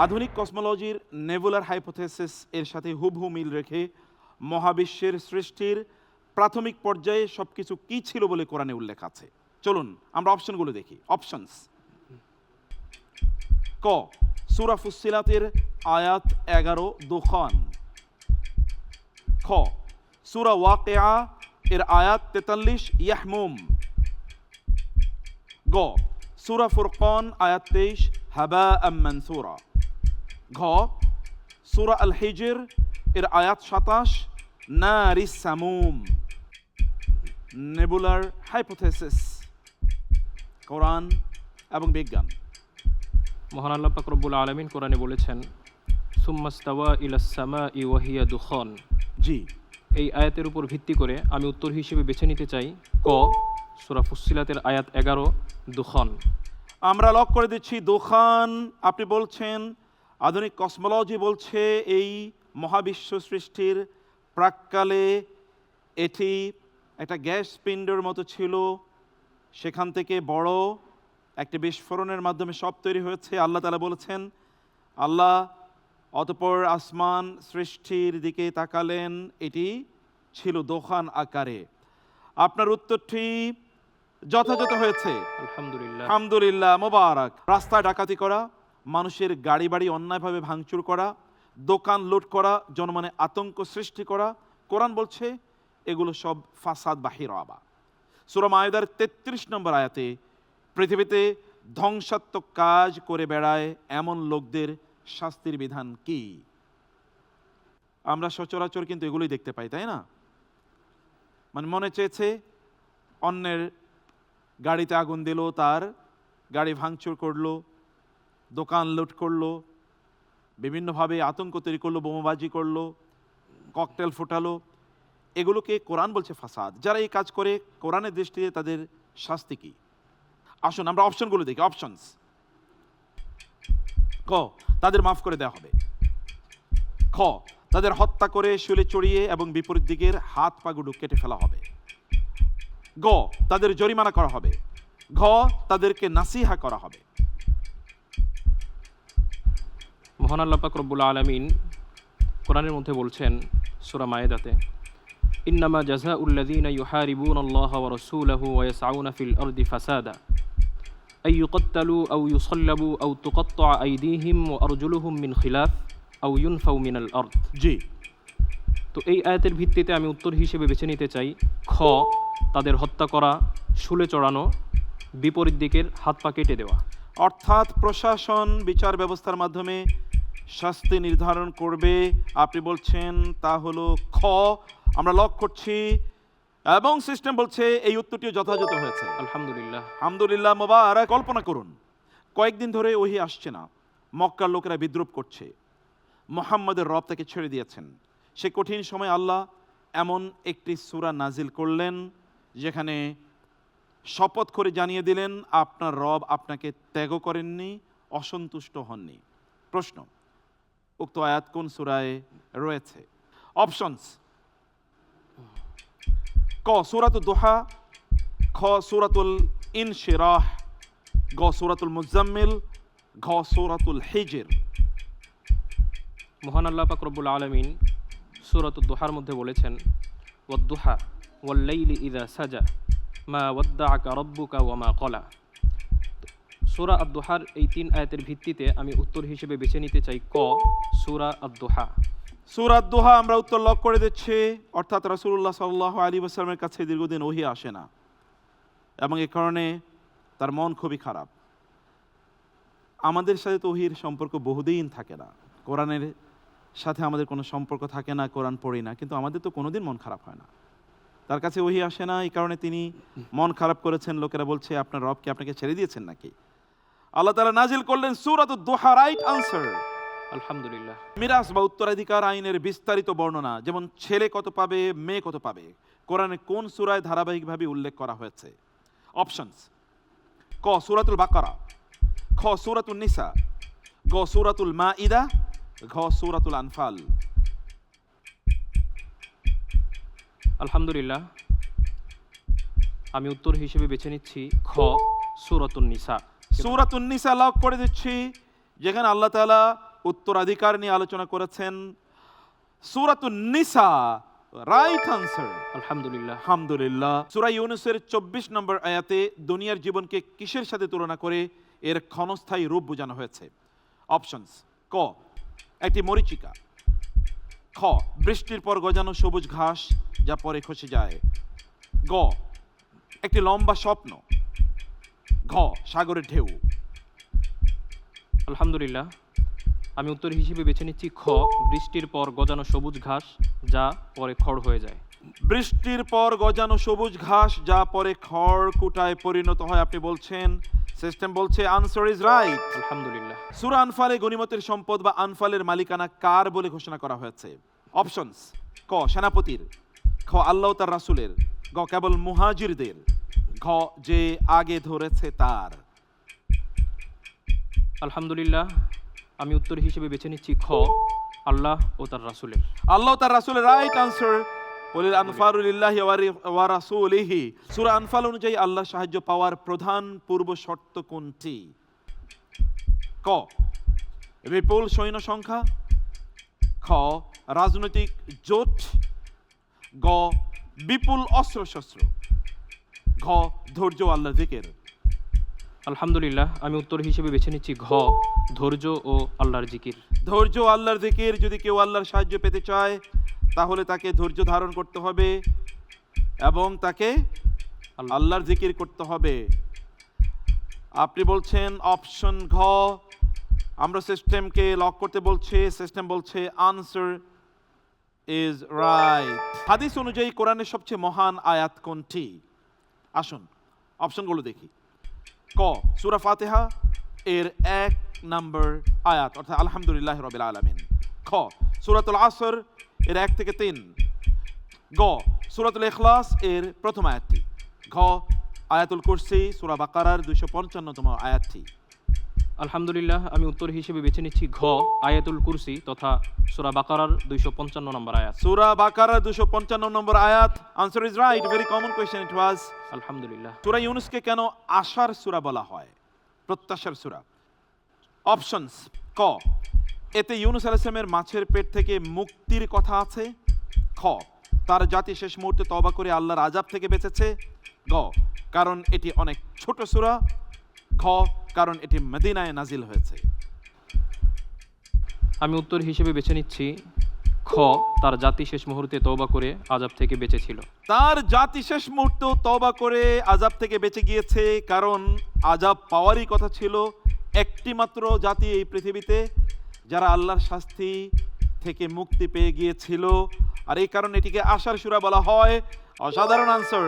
আধুনিক কসমোলজির নেবুলার হাইপোথেসিস এর সাথে হুবহু মিল রেখে মহাবিশ্বের সৃষ্টির প্রাথমিক পর্যায়ে সবকিছু কি ছিল বলে কোরআনে উল্লেখ আছে। চলুন আমরা অপশনগুলো দেখি। অপশনস: ক, সূরা ফুসসিলাতের আয়াত 11 দুখান। খ, সূরা ওয়াকিয়া এর আয়াত 43 ইয়াহমুম। গ, সূরা ফুরকান আয়াত 23 হাবাআম মানসুরা। ঘ, সূরা আল হিজর এর আয়াত 27 নারিস সামুম। নেবুলার হাইপোথেসিস, কোরআন এবং বিজ্ঞান। মহান আল্লাহ পাক রব্বুল আলামিন কোরআনে বলেছেন, সুম্মাস্তাওয়া ইলাস সামাই ওয়া হিয়া দুখান। জি, এই আয়াতের উপর ভিত্তি করে আমি উত্তর হিসেবে বেছে নিতে চাই ক, সূরা ফুসসিলাতের আয়াত 11 দুখান। আমরা লক করে দিচ্ছি দুখান। আপনি বলছেন আধুনিক কসমোলজি বলছে এই মহাবিশ্ব সৃষ্টির প্রাক্কালে এটি একটা গ্যাস পিণ্ডের মতো ছিল, সেখান থেকে বড় একটি বিস্ফোরণের মাধ্যমে সব তৈরি হয়েছে। আল্লাহ তাআলা বলেছেন, আল্লাহ অতঃপর আসমান সৃষ্টির দিকে তাকালেন, এটি ছিল দোখান আকারে। আপনার উত্তরটি যথাযথ হয়েছে। আলহামদুলিল্লাহ। আলহামদুলিল্লাহ, মোবারক। রাস্তায় ডাকাতি করা, মানুষের গাড়ি বাড়ি অন্যায়ভাবে ভাঙচুর করা, দোকান লুট করা, জনমনে আতঙ্ক সৃষ্টি করা, কোরআন বলছে এগুলো সব ফাসাদ বা হিরাবা। সূরা মায়েদার 33 নম্বর আয়াতে পৃথিবীতে ধ্বংসাত্মক কাজ করে বেড়ায় এমন লোকদের শাস্তির বিধান কি? আমরা সচরাচর কিন্তু এগুলোই দেখতে পাই, তাই না? মানে মনে চেয়েছে অন্যের গাড়িতে আগুন দিল, তার গাড়ি ভাঙচুর করলো, দোকান লুট করলো, বিভিন্নভাবে আতঙ্ক তৈরি করলো, বোমাবাজি করলো, ককটেল ফোটালো। এগুলোকে কোরআন বলছে ফাসাদ। যারা এই কাজ করে কোরআনের দৃষ্টিতে তাদের শাস্তি কি? আসুন আমরা অপশনগুলো দেখি। অপশনস: ক, তাদের মাফ করে দেওয়া হবে। খ, তাদের হত্যা করে শুলে চড়িয়ে এবং বিপরীত দিকের হাত পা গুলো কেটে ফেলা হবে। গ, তাদের জরিমানা করা হবে। ঘ, তাদেরকে নাসিহা করা হবে। মহান আল্লাহ পাক রব্বুল আলামিন কোরআনের মধ্যে বলছেন সূরা মায়েদাতে, ইন্নামা জাযাউল্লাযীনা ইউহারিবুনাল্লাহা ওয়া রাসূলাহু ওয়া ইয়াসআউনা ফিল আরদি ফাসাদা আই ইউকাত্তালু আও ইউসাল্লাবু আও তুকাত্তাআ আইদিহিম ওয়া আরজুলুহুম মিন খিলাফ আও ইউনফাউ মিনাল আরদ। জি, তো এই আয়াতের ভিত্তিতে আমি উত্তর হিসেবে বেছে নিতে চাই খ, তাদের হত্যা করা, শুলে চড়ানো, বিপরীত দিকের হাত পা কেটে দেওয়া। অর্থাৎ প্রশাসন বিচার ব্যবস্থার মাধ্যমে শাস্তি নির্ধারণ করবে। আপনি বলছেন তা হলো খ। আমরা লক করছি এবং সিস্টেম বলছে এই উত্তরটিও যথাযথ হয়েছে। আলহামদুলিল্লাহ। আলহামদুলিল্লাহ, মোবারক। কল্পনা করুন, কয়েকদিন ধরে ওহী আসছে না, মক্কার লোকেরা বিদ্রুপ করছে, মুহাম্মদের রব তাকে ছেড়ে দিয়েছেন। সে কঠিন সময় আল্লাহ এমন একটি সূরা নাজিল করলেন যেখানে শপথ করে জানিয়ে দিলেন আপনার রব আপনাকে ত্যাগ করেননি, অসন্তুষ্ট হননি। প্রশ্ন, উক্ত আয়াত কোন সূরায় রয়েছে? অপশনস: ক, সূরাতুদ দুহা। খ, সূরাতুল ইনশিরাহ। গ, সূরাতুল মুজাম্মিল। ঘ, সূরাতুল হিজর। মহান আল্লাহ পাক রব্বুল আলামিন সূরাতুদ দুহার মধ্যে বলেছেন, ওয়াদ-দুহা ওয়াল-লাইলি ইযা সাজা মা ওয়াদ্দাআকা রাব্বুকা ওয়া মা ক্বালা। সূরা আদ-দুহার এই 3 আয়াতের ভিত্তিতে আমি উত্তর হিসেবে বেছে নিতে চাই ক, সূরা আদ-দুহা। সূরা আদ-দুহা আমরা উত্তর লক করে দিচ্ছি। অর্থাৎ রাসূলুল্লাহ সাল্লাল্লাহু আলাইহি ওয়াসাল্লামের কাছে দীর্ঘদিন ওহী আসে না এবং এই কারণে তার মন খুবই খারাপ। আমাদের সাথে তো ওহীর সম্পর্ক বহুদিন থাকে না, কোরআনের সাথে আমাদের কোনো সম্পর্ক থাকে না, কোরআন পড়ি না, কিন্তু আমাদের তো কোনোদিন মন খারাপ হয় না। তার কাছে ওহী আসে না, এই কারণে তিনি মন খারাপ করেছেন। লোকেরা বলছে আপনার রব কি আপনাকে ছেড়ে দিয়েছেন নাকি? আল্লাহ তাআলা নাজিল করলেন সূরাতুদ দুহা, রাইট আনসার। আলহামদুলিল্লাহ। মিরাস বা উত্তরাধিকার আইনের বিস্তারিত বর্ণনা, যেমন ছেলে কত পাবে, মেয়ে কত পাবে, কোরআনে কোন সূরায় ধারাবাহিকভাবে উল্লেখ করা হয়েছে? অপশনস: ক, সূরাতুল বাকারা। খ, সূরাতুন নিসা। গ, সূরাতুল মাইদা। ঘ, সূরাতুল আনফাল। আলহামদুলিল্লাহ, আমি উত্তর হিসেবে বেছে নিচ্ছি খ, সূরাতুন নিসা। সূরাতুন নিসা লক করে দিচ্ছি, যেখানে আল্লাহ তাআলা উত্তরাধিকার নিয়ে আলোচনা করেছেন। সূরাতুন নিসা, রাইট আনসার আলহামদুলিল্লাহ। আলহামদুলিল্লাহ। সূরা ইউনূসের 24 নম্বর আয়াতে দুনিয়ার জীবনকে কিসের সাথে তুলনা করে এর ক্ষণস্থায়ী রূপ বোঝানো হয়েছে? অপশনস: ক, একটি মরীচিকা; খ, বৃষ্টির পর গজানো সবুজ ঘাস যা পরে খসে যায়; গ, একটি লম্বা স্বপ্ন; ঘ, সাগরের ঢেউ। আলহামদুলিল্লাহ, আমি উত্তর হিসেবে বেছে নিচ্ছি খ, বৃষ্টির পর গজানো সবুজ ঘাস যা পরে খড় হয়ে যায়। বৃষ্টির পর গজানো সবুজ ঘাস যা পরে খড় কুটায় পরিণত হয়, আপনি বলছেন। সিস্টেম বলছে আনসার ইজ রাইট। আলহামদুলিল্লাহ। সূরা আনফালে গনিমতের সম্পদ বা আনফালের মালিকানা কার বলে ঘোষণা করা হয়েছে? অপশনস: ক, সেনাপতির; খ, আল্লাহ তার রাসূলের; গ, কেবল মুহাজিরদের; ঘ, যে আগে ধরেছে তার। আলহামদুলিল্লাহ, আমি উত্তর হিসেবে বেছে নিচ্ছি খ, আল্লাহ ও তার রাসূলের। আল্লাহ তার রাসূলের, রাইট আনসার। ওয়ালিল আনফালু লিল্লাহি ওয়া রাসূলিহি। সূরা আনফাল অনুযায়ী আল্লাহর সাহায্য পাওয়ার প্রধান পূর্ব শর্ত কোনটি? ক, বিপুল সৈন্য সংখ্যা; খ, রাজনৈতিক জোট; গ, বিপুল অস্ত্রশস্ত্র; ঘ, ধৈর্য ও আল্লাহর যিকির। আলহামদুলিল্লাহ, আমি উত্তর হিসেবে বেছে নিচ্ছি ঘ, ধৈর্য ও আল্লাহর জিকির। ধৈর্য ও আল্লাহর যিকির। যদি কেউ আল্লাহর সাহায্য পেতে চায় তাহলে তাকে ধৈর্য ধারণ করতে হবে এবং তাকে আল্লাহর জিকির করতে হবে। আপনি বলছেন অপশন ঘ। আমরা সিস্টেমকে লক করতে বলছি। সিস্টেম বলছে আনসার ইজ রাইট। হাদিস অনুযায়ী কোরআনের সবচেয়ে মহান আয়াত কোনটি? আসুন অপশনগুলো দেখি। ক, সূরা ফাতিহা এর 1 নম্বর আয়াত অর্থাৎ আলহামদুলিল্লাহি রাব্বিল আলামিন। খ, সূরাতুল আসর এর 1 থেকে 3। গ, সূরাতুল ইখলাস এর প্রথম আয়াতটি। ঘ, আয়াতুল কুরসি সূরা বাকারার 255তম আয়াতটি। আলহামদুলিল্লাহ, আমি উত্তর হিসেবে বেছে নিচ্ছি ঘ, আয়াতুল কুরসি তথা সূরা বাকারার 255 নম্বর আয়াত। সূরা বাকারার 255 নম্বর আয়াত। Answer is right. Very common question it was. আলহামদুলিল্লাহ। সূরা ইউনূসকে কেন আশার সূরা বলা হয়, প্রত্যাশার সূরা? অপশনস: ক, এতে ইউনূস আলাইহিস সালামের মাছের পেট থেকে মুক্তির কথা আছে; খ, তার জাতি শেষ মুহূর্তে তওবা করে আল্লাহর আযাব থেকে বেঁচেছে; গ, কারণ এটি অনেক ছোট সূরা; ঘ, কারণ এটি মদিনায় নাজিল হয়েছে। আমি উত্তর হিসেবে বেছে নিচ্ছি খ, তার জাতি শেষ মুহূর্তে তওবা করে আযাব থেকে বেঁচেছিল। তার জাতি শেষ মুহূর্তে তওবা করে আযাব থেকে বেঁচে গিয়েছে, কারণ আযাব পাওয়ারই কথা ছিল। একটি মাত্র জাতি এই পৃথিবীতে যারা আল্লাহর শাস্তি থেকে মুক্তি পেয়ে গিয়েছিল, আর এই কারণে এটিকে আশার সূরা বলা হয়। অসাধারণ আনসার।